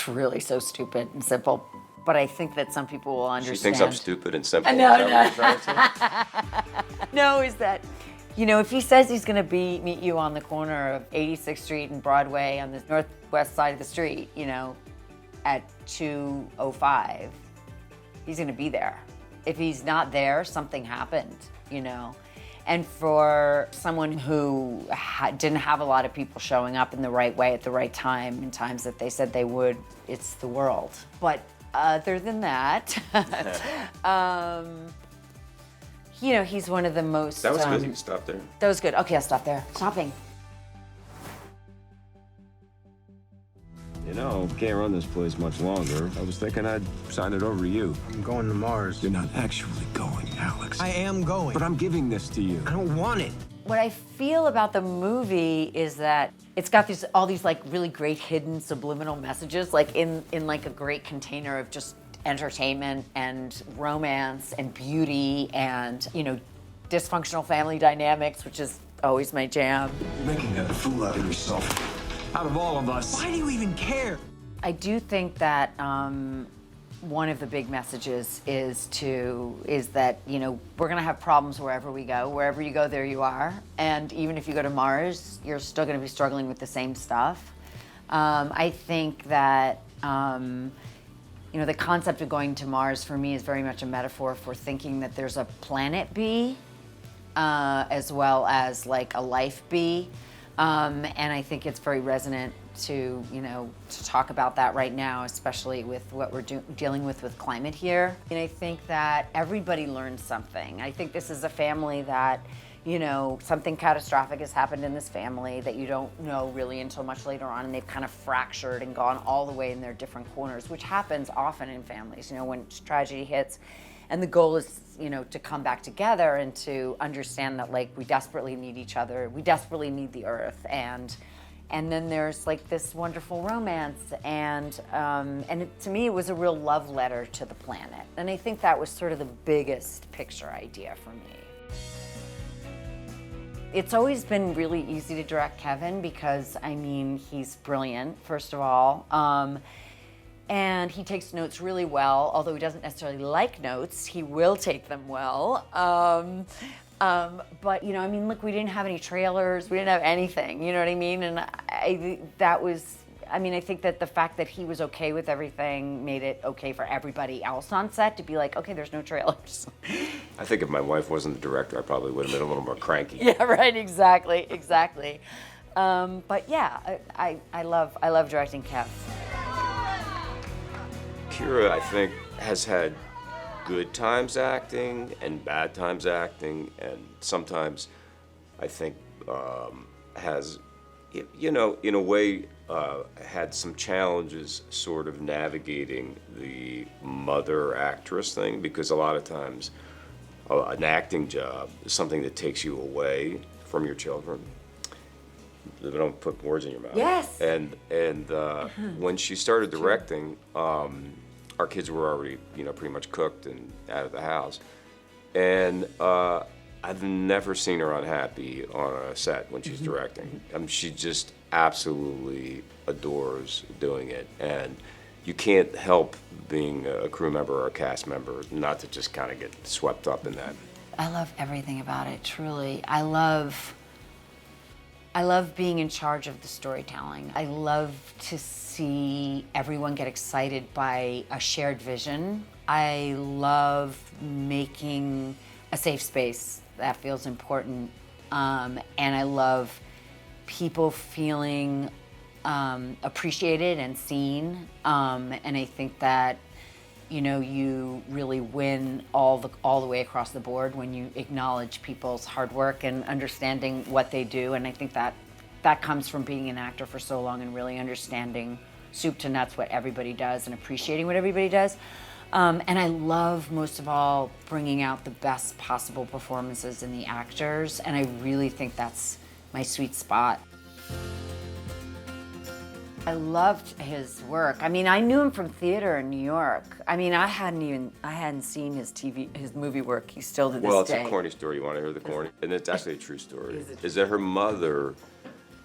It's really so stupid and simple. But I think that some people will understand. She thinks I'm stupid and simple. No, Is that what you're trying to say? No, is that, if he says he's going to meet you on the corner of 86th Street and Broadway on the northwest side of the street, at 2:05, he's going to be there. If he's not there, something happened, And for someone who didn't have a lot of people showing up in the right way at the right time, in times that they said they would, it's the world. But other than that, he's one of the most... That was good. You can stop there. That was good. Okay, I'll stop there. Stopping. Can't run this place much longer. I was thinking I'd sign it over to you. I'm going to Mars. You're not actually going, Alex. I am going. But I'm giving this to you. I don't want it. What I feel about the movie is that it's got all these like really great hidden subliminal messages, like in like a great container of just entertainment and romance and beauty and, dysfunctional family dynamics, which is always my jam. You're making a fool out of yourself. Out of all of us. Why do you even care? I do think that one of the big messages is that, we're gonna have problems wherever we go. Wherever you go, there you are. And even if you go to Mars, you're still gonna be struggling with the same stuff. I think that, the concept of going to Mars for me is very much a metaphor for thinking that there's a planet B, as well as like a life B. And I think it's very resonant to talk about that right now, especially with what we're dealing with climate here. And I think that everybody learns something. I think this is a family that, something catastrophic has happened in this family that you don't know really until much later on, and they've kind of fractured and gone all the way in their different corners, which happens often in families, when tragedy hits. And the goal is, to come back together and to understand that, like, we desperately need each other. We desperately need the earth. And then there's, like, this wonderful romance. And to me, it was a real love letter to the planet. And I think that was sort of the biggest picture idea for me. It's always been really easy to direct Kevin because, he's brilliant, first of all. And he takes notes really well, although he doesn't necessarily like notes, he will take them well. But, look, we didn't have any trailers, we didn't have anything, you know what I mean? And I think that the fact that he was okay with everything made it okay for everybody else on set to be like, okay, there's no trailers. I think if my wife wasn't the director, I probably would have been a little more cranky. Yeah, right, exactly. But yeah, I love directing Kev. Kyra, I think, has had good times acting and bad times acting, and sometimes I think has, in a way, had some challenges sort of navigating the mother actress thing, because a lot of times an acting job is something that takes you away from your children. Don't put words in your mouth. Yes. And when she started directing, our kids were already, pretty much cooked and out of the house. And I've never seen her unhappy on a set when she's directing. She just absolutely adores doing it. And you can't help being a crew member or a cast member not to just kind of get swept up in that. I love everything about it, truly. I love being in charge of the storytelling. I love to see everyone get excited by a shared vision. I love making a safe space that feels important. And I love people feeling appreciated and seen. And I think that, you really win all the way across the board when you acknowledge people's hard work and understanding what they do. And I think that comes from being an actor for so long and really understanding soup to nuts what everybody does and appreciating what everybody does. And I love, most of all, bringing out the best possible performances in the actors. And I really think that's my sweet spot. I loved his work. I knew him from theater in New York. I hadn't seen his movie work. He's still to this day. Well, it's a corny story. You want to hear the corny? And it's actually a true story. Is that her mother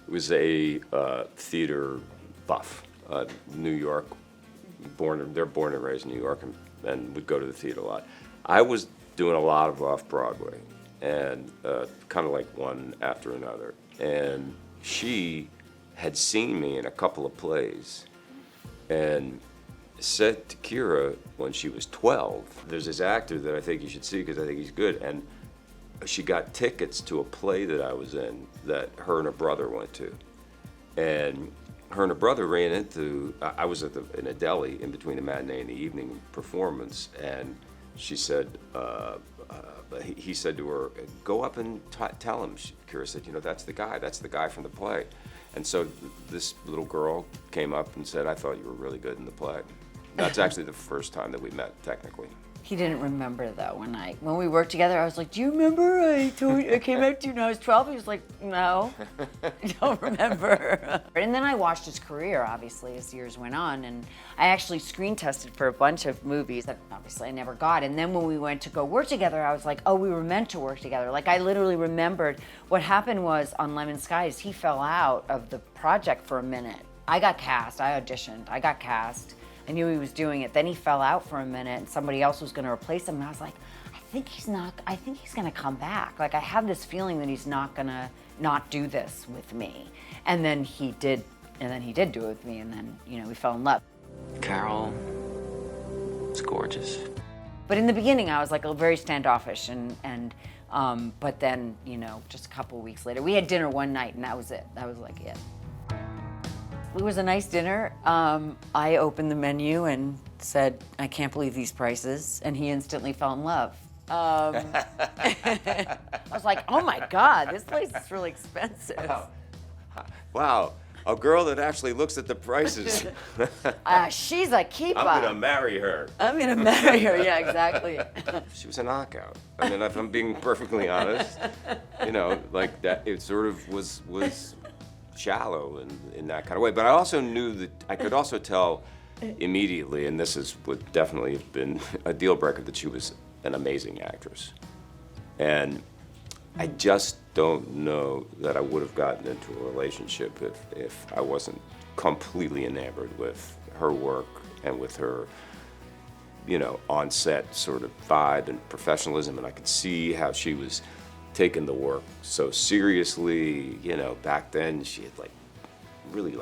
was a theater buff, New York they're born and raised in New York, and would go to the theater a lot. I was doing a lot of off-Broadway, and kind of like one after another. And she had seen me in a couple of plays, and said to Kyra when she was 12, there's this actor that I think you should see because I think he's good. And she got tickets to a play that I was in that her and her brother went to. And her and her brother ran into, I was in a deli in between a matinee and the evening performance, and she said, he said to her, go up and tell him. Kyra said, that's the guy from the play. And so this little girl came up and said, I thought you were really good in the play. That's actually the first time that we met, technically. He didn't remember though. When we worked together, I was like, "Do you remember I came out to you when I was 12?" He was like, "No, I don't remember." And then I watched his career, obviously, as years went on, and I actually screen tested for a bunch of movies that obviously I never got. And then when we went to go work together, I was like, "Oh, we were meant to work together." Like I literally remembered what happened was on Lemon Skies, he fell out of the project for a minute. I got cast. I auditioned. I got cast. I knew he was doing it. Then he fell out for a minute, and somebody else was going to replace him. And I was like, I think he's going to come back. Like I have this feeling that he's not going to not do this with me. And then he did. And then he did do it with me. And then we fell in love. Carol, it's gorgeous. But in the beginning, I was like very standoffish, but then just a couple of weeks later, we had dinner one night, and that was it. That was like it. It was a nice dinner. I opened the menu and said, I can't believe these prices, and he instantly fell in love. I was like, oh my God, this place is really expensive. Wow, a girl that actually looks at the prices. She's a keeper. I'm gonna marry her. I'm gonna marry her, yeah, exactly. She was a knockout. I mean, if I'm being perfectly honest, like that, it sort of was shallow in that kind of way. But I also knew that I could also tell immediately, and this would definitely have been a deal breaker, that she was an amazing actress. And I just don't know that I would have gotten into a relationship if I wasn't completely enamored with her work and with her, on set sort of vibe and professionalism. And I could see how she was taking the work so seriously. Back then she had really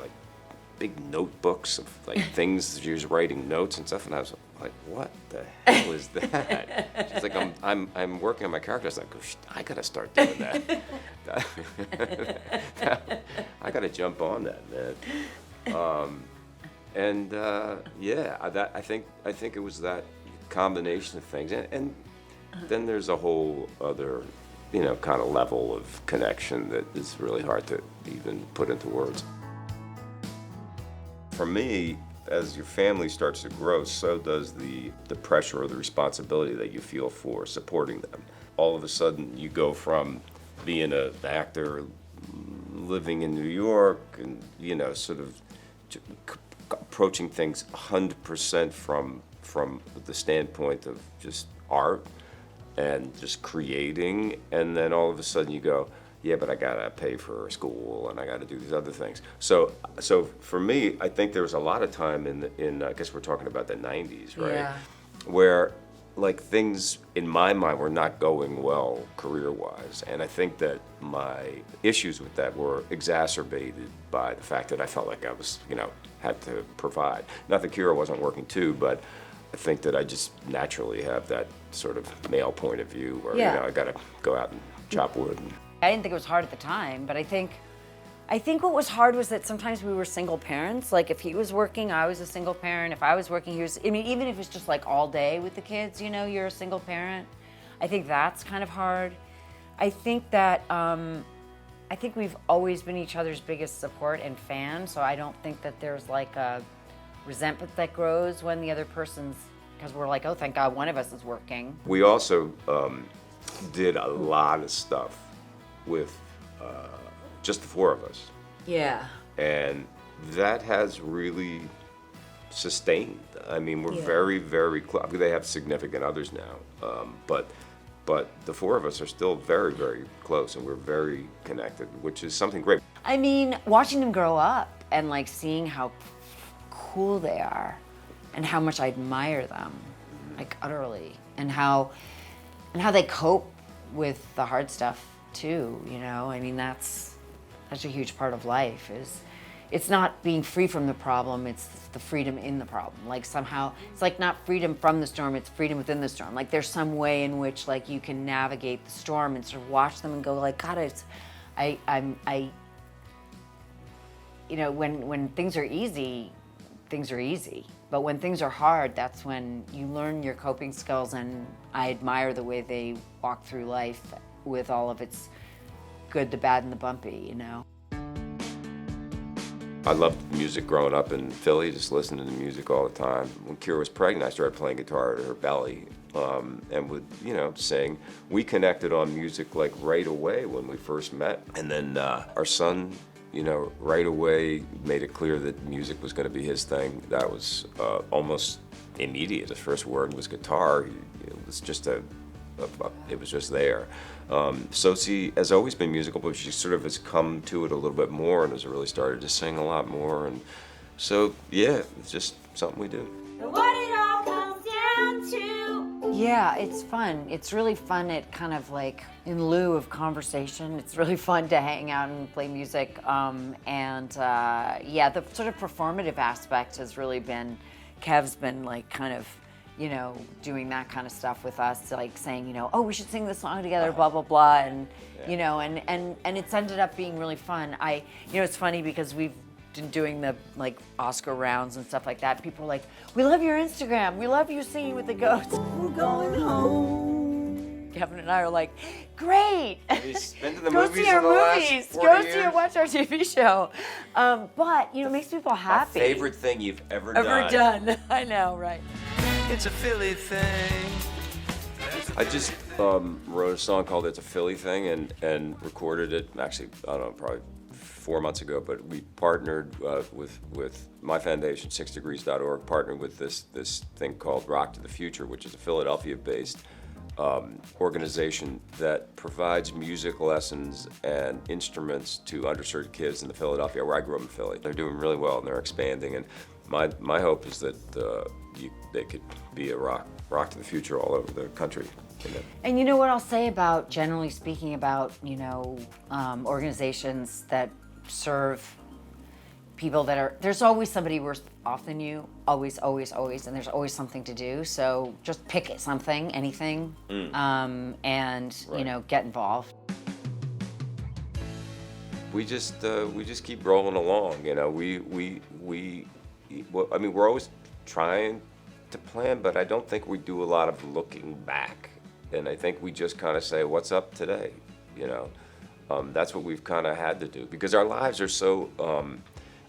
big notebooks of things. She was writing notes and stuff, and I was like, what the hell is that? She's like, I'm working on my character. I was like, I gotta start doing that. I gotta jump on that, man. I think it was that combination of things, and then there's a whole other kind of level of connection that is really hard to even put into words. For me, as your family starts to grow, so does the pressure or the responsibility that you feel for supporting them. All of a sudden, you go from being an actor, living in New York, and sort of approaching things 100% from the standpoint of just art and just creating, and then all of a sudden you go, yeah, but I gotta pay for school and I gotta do these other things. So for me, I think there was a lot of time in I guess we're talking about the 90s, right? Yeah. Where things in my mind were not going well career-wise, and I think that my issues with that were exacerbated by the fact that I felt like I was, had to provide. Not that Kyra wasn't working too, but I think that I just naturally have that sort of male point of view where, Yeah. I gotta go out and chop wood. I didn't think it was hard at the time, but I think what was hard was that sometimes we were single parents. Like if he was working, I was a single parent. If I was working, he was, even if it's just all day with the kids, you're a single parent. I think that's kind of hard. I think that, I think we've always been each other's biggest support and fan, so I don't think that there's a resentment that grows when the other person's, because we're like, oh, thank God one of us is working. We also did a lot of stuff with just the four of us. Yeah. And that has really sustained. I mean, we're Yeah. very, very close. They have significant others now, but the four of us are still very, very close, and we're very connected, which is something great. I mean, watching them grow up and seeing how cool they are and how much I admire them, like utterly, and how they cope with the hard stuff too, you know? I mean, that's such a huge part of life is, it's not being free from the problem, it's the freedom in the problem. Like somehow, it's like not freedom from the storm, it's freedom within the storm. Like there's some way in which like you can navigate the storm and sort of watch them and go like, God, you know, when things are easy, things are easy. But when things are hard, that's when you learn your coping skills, and I admire the way they walk through life with all of its good, the bad, and the bumpy, you know? I loved music growing up in Philly, just listening to music all the time. When Kyra was pregnant, I started playing guitar to her belly and would, you know, sing. We connected on music like right away when we first met. And then our son, you know, right away made it clear that music was going to be his thing. That was almost immediate. His first word was guitar. It was just it was just there. Sosie has always been musical, but she sort of has come to it a little bit more and has really started to sing a lot more. And so, yeah, it's just something we do. What it all comes down to. Yeah, it's fun. It's really fun. It kind of like in lieu of conversation, it's really fun to hang out and play music. Yeah, the sort of performative aspect has really been, Kev's been like kind of, you know, doing that kind of stuff with us, like saying, you know, oh, we should sing this song together, blah, blah, blah. And, you know, and it's ended up being really fun. You know, it's funny because we've been doing the like Oscar rounds and stuff like that. People are like, we love your Instagram. We love you singing with the goats. We're going home. Kevin and I are like, great. Been to the Go movies see our in the last movies. 40 Go see years? or watch our TV show. But, you know, it makes people My happy. favorite thing you've ever done. I know, right. It's a Philly thing. I just wrote a song called "It's a Philly Thing" and recorded it. Actually, I don't know, probably 4 months ago. But we partnered with my foundation, 6degrees.org, partnered with this thing called Rock to the Future, which is a Philadelphia-based organization that provides music lessons and instruments to underserved kids in the Philadelphia, where I grew up in Philly. They're doing really well and they're expanding. And my hope is that they could be a rock to the future all over the country. You know? And you know what I'll say about, generally speaking, about, you know, organizations that serve people that are, there's always somebody worse off than you, always, always, always, and there's always something to do. So just pick something, anything, and, Right. you know, get involved. We just keep rolling along. You know, I mean, we're always trying to plan, but I don't think we do a lot of looking back. And I think we just kind of say, what's up today? You know, that's what we've kind of had to do because our lives are so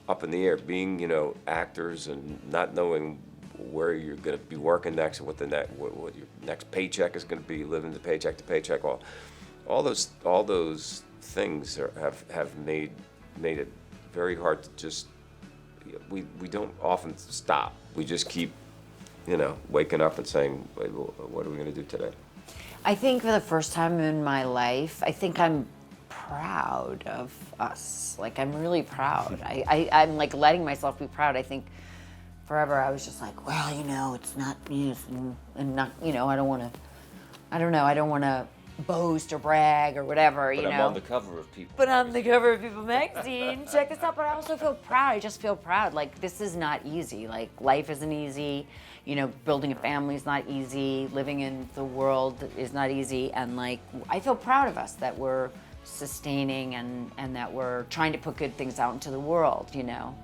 up in the air. Being, you know, actors and not knowing where you're going to be working next and what your next paycheck is going to be, living paycheck to paycheck. All those things have made it very hard to just. We don't often stop. We just keep, you know, waking up and saying, what are we going to do today? I think for the first time in my life, I think I'm proud of us. Like, I'm really proud. I'm like letting myself be proud. I think forever I was just like, well, you know, it's not me, and not, you know, I don't want to boast or brag or whatever, you know. But I'm on the cover of People. But on the cover of People magazine, check this out. But I also feel proud. I just feel proud. Like, this is not easy. Like, life isn't easy. You know, building a family is not easy. Living in the world is not easy. And like, I feel proud of us that we're sustaining and that we're trying to put good things out into the world, you know.